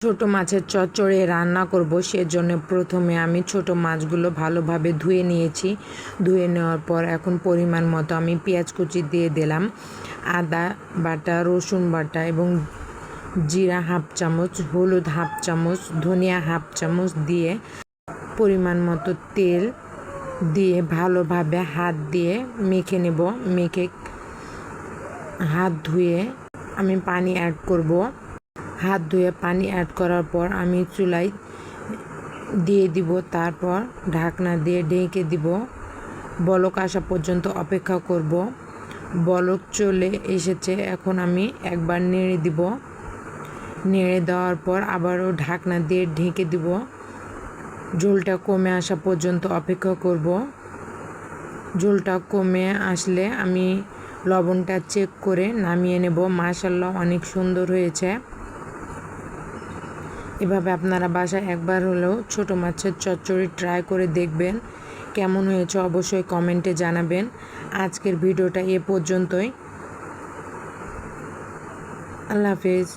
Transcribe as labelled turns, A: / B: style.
A: ছোট মাছের চচ্চড়ি রান্না করব, সেজন্য প্রথমে আমি ছোট মাছগুলো ভালোভাবে ধুয়ে নিয়েছি। ধুয়ে নেওয়ার পর এখন পরিমাণ মতো আমি পেঁয়াজ কুচি দিয়ে দিলাম, আদা বাটা, রসুন বাটা এবং জিরা হাফ চামচ, হলুদ হাফ চামচ, ধনিয়া হাফ চামচ দিয়ে পরিমাণ মতো তেল দিয়ে ভালোভাবে হাত দিয়ে মেখে নেব। মেখে হাত ধুয়ে আমি পানি অ্যাড করব। হাত ধুয়ে পানি অ্যাড করার পর আমি চুলায় দিয়ে দিব, তারপর ঢাকনা দিয়ে ঢেকে দিব। বলক আসা পর্যন্ত অপেক্ষা করব। বলক চলে এসেছে, এখন আমি একবার নেড়ে দিব। নেড়ে দেওয়ার পর আবারও ঢাকনা দিয়ে ঢেকে দিব। ঝোলটা কমে আসা পর্যন্ত অপেক্ষা করব। ঝোলটা কমে আসলে আমি লবণটা চেক করে নামিয়ে নেব। মাশাআল্লাহ, অনেক সুন্দর হয়েছে। এভাবে আপনারা বাসায় একবার হলেও ছোট মাছের চচ্চড়ি ট্রাই করে দেখবেন। কেমন হয়েছে অবশ্যই কমেন্টে জানাবেন। আজকের ভিডিওটা এ পর্যন্তই। আল্লাহ হাফেজ।